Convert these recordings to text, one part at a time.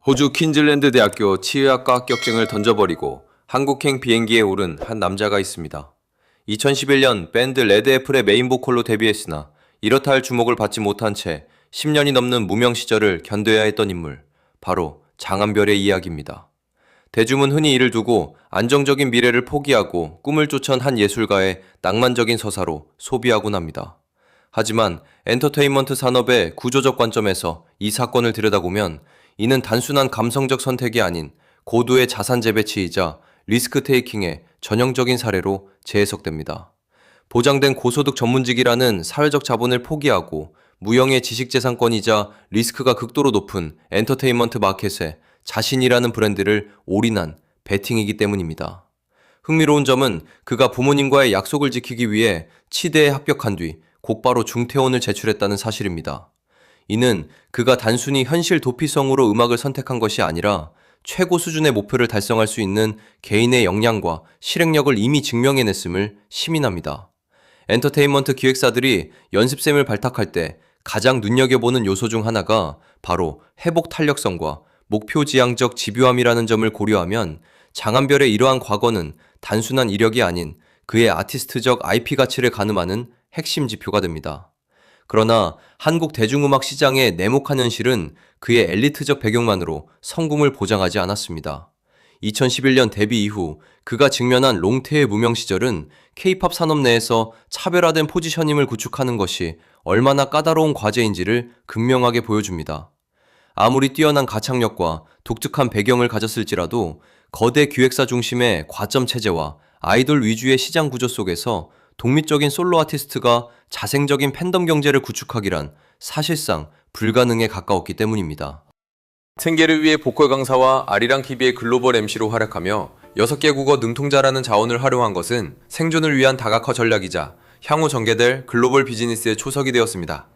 호주 퀸즐랜드 대학교 치의학과 합격증을 던져버리고 한국행 비행기에 오른 한 남자가 있습니다. 2011년 밴드 레드애플의 메인 보컬로 데뷔했으나 이렇다 할 주목을 받지 못한 채 10년이 넘는 무명 시절을 견뎌야 했던 인물, 바로 장한별의 이야기입니다. 대중은 흔히 이를 두고 안정적인 미래를 포기하고 꿈을 쫓은 한 예술가의 낭만적인 서사로 소비하곤 합니다. 하지만 엔터테인먼트 산업의 구조적 관점에서 이 사건을 들여다보면 이는 단순한 감성적 선택이 아닌 고도의 자산 재배치이자 리스크 테이킹의 전형적인 사례로 재해석됩니다. 보장된 고소득 전문직이라는 사회적 자본을 포기하고 무형의 지식재산권이자 리스크가 극도로 높은 엔터테인먼트 마켓에 자신이라는 브랜드를 올인한 베팅이기 때문입니다. 흥미로운 점은 그가 부모님과의 약속을 지키기 위해 치대에 합격한 뒤 곧바로 중퇴원을 제출했다는 사실입니다. 이는 그가 단순히 현실 도피성으로 음악을 선택한 것이 아니라 최고 수준의 목표를 달성할 수 있는 개인의 역량과 실행력을 이미 증명해냈음을 시민합니다. 엔터테인먼트 기획사들이 연습생을 발탁할 때 가장 눈여겨보는 요소 중 하나가 바로 회복 탄력성과 목표 지향적 집요함이라는 점을 고려하면 장한별의 이러한 과거는 단순한 이력이 아닌 그의 아티스트적 IP 가치를 가늠하는 핵심 지표가 됩니다. 그러나 한국 대중음악 시장의 냉혹한 현실은 그의 엘리트적 배경만으로 성공을 보장하지 않았습니다. 2011년 데뷔 이후 그가 직면한 롱테의 무명 시절은 K-팝 산업 내에서 차별화된 포지셔닝을 구축하는 것이 얼마나 까다로운 과제인지를 극명하게 보여줍니다. 아무리 뛰어난 가창력과 독특한 배경을 가졌을지라도 거대 기획사 중심의 과점 체제와 아이돌 위주의 시장 구조 속에서 독립적인 솔로 아티스트가 자생적인 팬덤 경제를 구축하기란 사실상 불가능에 가까웠기 때문입니다. 생계를 위해 보컬 강사와 아리랑 TV의 글로벌 MC로 활약하며 6개 국어 능통자라는 자원을 활용한 것은 생존을 위한 다각화 전략이자 향후 전개될 글로벌 비즈니스의 초석이 되었습니다.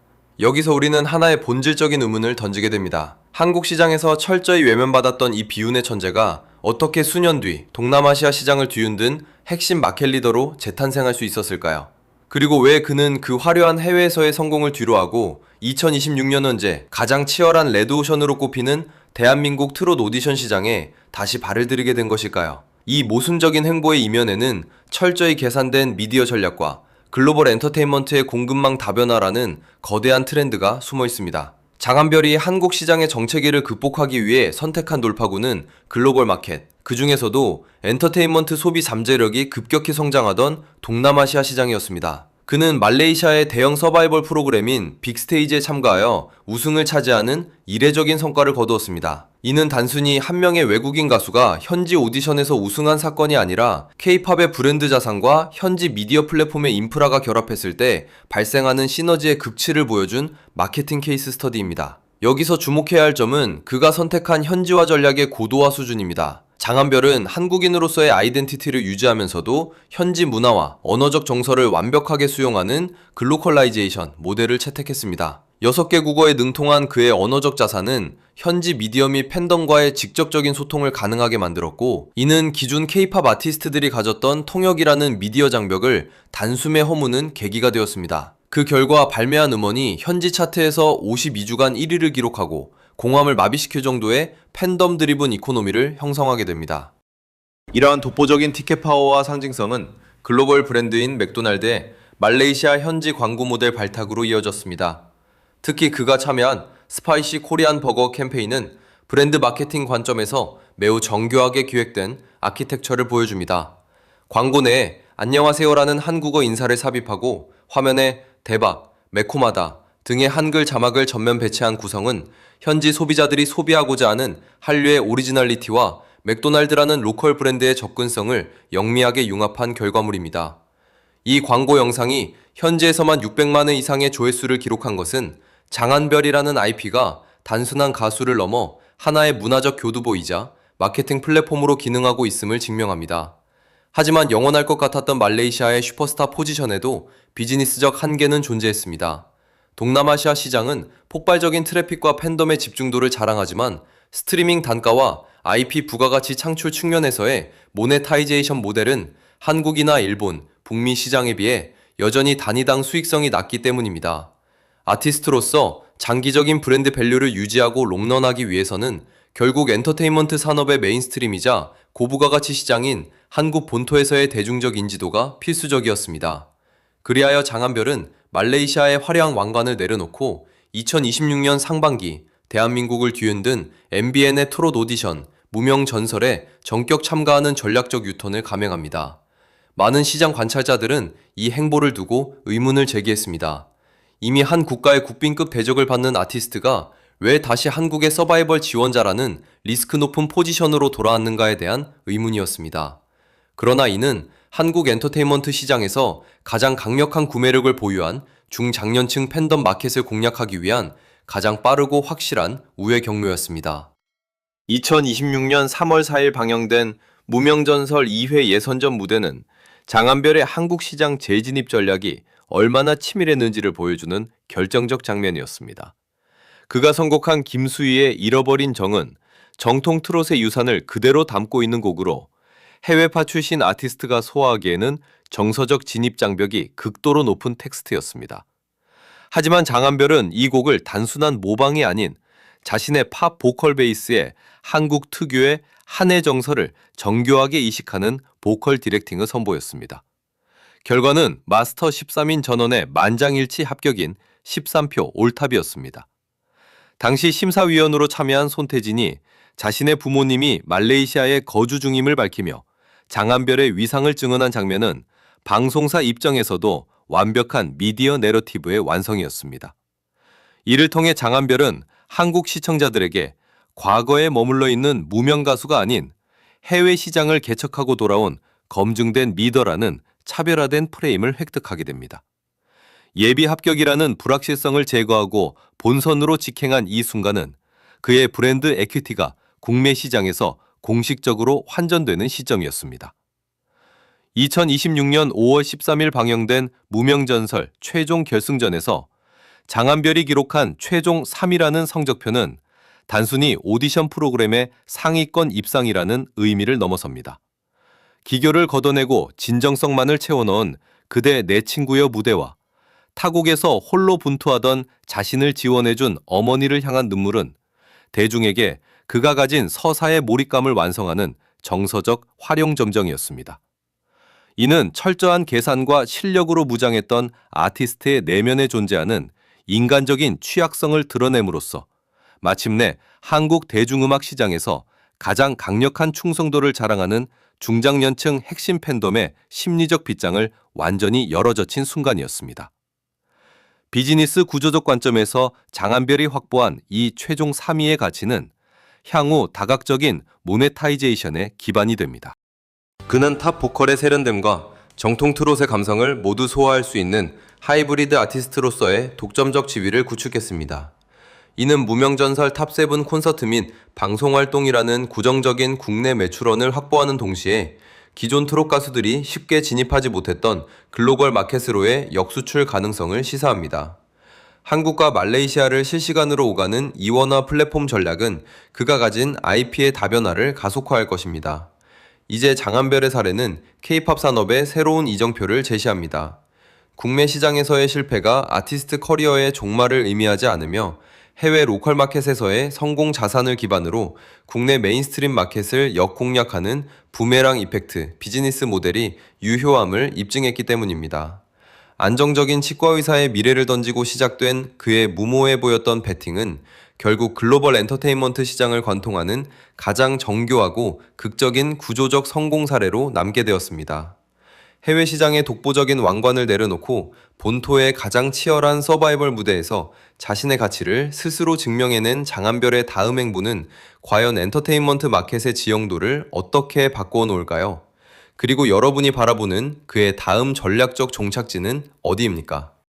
여기서 우리는 하나의 본질적인 의문을 던지게 됩니다. 한국 시장에서 철저히 외면받았던 이 비운의 천재가 어떻게 수년 뒤 동남아시아 시장을 뒤흔든 핵심 마켓 리더로 재탄생할 수 있었을까요? 그리고 왜 그는 그 화려한 해외에서의 성공을 뒤로하고 2026년 현재 가장 치열한 레드오션으로 꼽히는 대한민국 트롯 오디션 시장에 다시 발을 들이게 된 것일까요? 이 모순적인 행보의 이면에는 철저히 계산된 미디어 전략과 글로벌 엔터테인먼트의 공급망 다변화라는 거대한 트렌드가 숨어 있습니다. 장한별이 한국 시장의 정체기를 극복하기 위해 선택한 돌파구는 글로벌 마켓, 그 중에서도 엔터테인먼트 소비 잠재력이 급격히 성장하던 동남아시아 시장이었습니다. 그는 말레이시아의 대형 서바이벌 프로그램인 빅스테이지에 참가하여 우승을 차지하는 이례적인 성과를 거두었습니다. 이는 단순히 한 명의 외국인 가수가 현지 오디션에서 우승한 사건이 아니라 K-팝의 브랜드 자산과 현지 미디어 플랫폼의 인프라가 결합했을 때 발생하는 시너지의 극치를 보여준 마케팅 케이스 스터디입니다. 여기서 주목해야 할 점은 그가 선택한 현지화 전략의 고도화 수준입니다. 장한별은 한국인으로서의 아이덴티티를 유지하면서도 현지 문화와 언어적 정서를 완벽하게 수용하는 글로컬라이제이션 모델을 채택했습니다. 6개 국어에 능통한 그의 언어적 자산은 현지 미디어 및 팬덤과의 직접적인 소통을 가능하게 만들었고, 이는 기존 K-팝 아티스트들이 가졌던 통역이라는 미디어 장벽을 단숨에 허무는 계기가 되었습니다. 그 결과 발매한 음원이 현지 차트에서 52주간 1위를 기록하고 공함을 마비시킬 정도의 팬덤 드리븐 이코노미를 형성하게 됩니다. 이러한 독보적인 티켓 파워와 상징성은 글로벌 브랜드인 맥도날드의 말레이시아 현지 광고 모델 발탁으로 이어졌습니다. 특히 그가 참여한 스파이시 코리안 버거 캠페인은 브랜드 마케팅 관점에서 매우 정교하게 기획된 아키텍처를 보여줍니다. 광고 내에 안녕하세요라는 한국어 인사를 삽입하고 화면에 대박, 매콤하다 등의 한글 자막을 전면 배치한 구성은 현지 소비자들이 소비하고자 하는 한류의 오리지널리티와 맥도날드라는 로컬 브랜드의 접근성을 영미하게 융합한 결과물입니다. 이 광고 영상이 현지에서만 600만 회 이상의 조회수를 기록한 것은 장한별이라는 IP가 단순한 가수를 넘어 하나의 문화적 교두보이자 마케팅 플랫폼으로 기능하고 있음을 증명합니다. 하지만 영원할 것 같았던 말레이시아의 슈퍼스타 포지션에도 비즈니스적 한계는 존재했습니다. 동남아시아 시장은 폭발적인 트래픽과 팬덤의 집중도를 자랑하지만 스트리밍 단가와 IP 부가가치 창출 측면에서의 모네타이제이션 모델은 한국이나 일본, 북미 시장에 비해 여전히 단위당 수익성이 낮기 때문입니다. 아티스트로서 장기적인 브랜드 밸류를 유지하고 롱런하기 위해서는 결국 엔터테인먼트 산업의 메인스트림이자 고부가가치 시장인 한국 본토에서의 대중적 인지도가 필수적이었습니다. 그리하여 장한별은 말레이시아의 화려한 왕관을 내려놓고 2026년 상반기 대한민국을 뒤흔든 MBN의 트롯 오디션 무명전설에 전격 참가하는 전략적 유턴을 감행합니다. 많은 시장 관찰자들은 이 행보를 두고 의문을 제기했습니다. 이미 한 국가의 국빈급 대접을 받는 아티스트가 왜 다시 한국의 서바이벌 지원자라는 리스크 높은 포지션으로 돌아왔는가에 대한 의문이었습니다. 그러나 이는 한국 엔터테인먼트 시장에서 가장 강력한 구매력을 보유한 중장년층 팬덤 마켓을 공략하기 위한 가장 빠르고 확실한 우회 경로였습니다. 2026년 3월 4일 방영된 무명전설 2회 예선전 무대는 장한별의 한국 시장 재진입 전략이 얼마나 치밀했는지를 보여주는 결정적 장면이었습니다. 그가 선곡한 김수희의 잃어버린 정은 정통 트롯의 유산을 그대로 담고 있는 곡으로 해외파 출신 아티스트가 소화하기에는 정서적 진입 장벽이 극도로 높은 텍스트였습니다. 하지만 장한별은 이 곡을 단순한 모방이 아닌 자신의 팝 보컬 베이스에 한국 특유의 한의 정서를 정교하게 이식하는 보컬 디렉팅을 선보였습니다. 결과는 마스터 13인 전원의 만장일치 합격인 13표 올탑이었습니다. 당시 심사위원으로 참여한 손태진이 자신의 부모님이 말레이시아에 거주 중임을 밝히며 장한별의 위상을 증언한 장면은 방송사 입장에서도 완벽한 미디어 내러티브의 완성이었습니다. 이를 통해 장한별은 한국 시청자들에게 과거에 머물러 있는 무명 가수가 아닌 해외 시장을 개척하고 돌아온 검증된 리더라는 차별화된 프레임을 획득하게 됩니다. 예비 합격이라는 불확실성을 제거하고 본선으로 직행한 이 순간은 그의 브랜드 에퀴티가 국내 시장에서 공식적으로 환전되는 시점이었습니다. 2026년 5월 13일 방영된 무명전설 최종 결승전에서 장한별이 기록한 최종 3위라는 성적표는 단순히 오디션 프로그램의 상위권 입상이라는 의미를 넘어섭니다. 기교를 걷어내고 진정성만을 채워넣은 그대 내 친구여 무대와 타국에서 홀로 분투하던 자신을 지원해준 어머니를 향한 눈물은 대중에게 그가 가진 서사의 몰입감을 완성하는 정서적 활용점정이었습니다. 이는 철저한 계산과 실력으로 무장했던 아티스트의 내면에 존재하는 인간적인 취약성을 드러냄으로써 마침내 한국 대중음악 시장에서 가장 강력한 충성도를 자랑하는 중장년층 핵심 팬덤의 심리적 빗장을 완전히 열어젖힌 순간이었습니다. 비즈니스 구조적 관점에서 장한별이 확보한 이 최종 3위의 가치는 향후 다각적인 모네타이제이션의 기반이 됩니다. 그는 탑 보컬의 세련됨과 정통 트롯의 감성을 모두 소화할 수 있는 하이브리드 아티스트로서의 독점적 지위를 구축했습니다. 이는 무명전설 탑7 콘서트 및 방송활동이라는 구정적인 국내 매출원을 확보하는 동시에 기존 트롯 가수들이 쉽게 진입하지 못했던 글로벌 마켓으로의 역수출 가능성을 시사합니다. 한국과 말레이시아를 실시간으로 오가는 이원화 플랫폼 전략은 그가 가진 IP의 다변화를 가속화할 것입니다. 이제 장한별의 사례는 K-팝 산업의 새로운 이정표를 제시합니다. 국내 시장에서의 실패가 아티스트 커리어의 종말을 의미하지 않으며 해외 로컬 마켓에서의 성공 자산을 기반으로 국내 메인스트림 마켓을 역공략하는 부메랑 이펙트 비즈니스 모델이 유효함을 입증했기 때문입니다. 안정적인 치과 의사의 미래를 던지고 시작된 그의 무모해 보였던 베팅은 결국 글로벌 엔터테인먼트 시장을 관통하는 가장 정교하고 극적인 구조적 성공 사례로 남게 되었습니다. 해외 시장의 독보적인 왕관을 내려놓고 본토의 가장 치열한 서바이벌 무대에서 자신의 가치를 스스로 증명해낸 장한별의 다음 행보는 과연 엔터테인먼트 마켓의 지형도를 어떻게 바꾸어 놓을까요? 그리고 여러분이 바라보는 그의 다음 전략적 종착지는 어디입니까?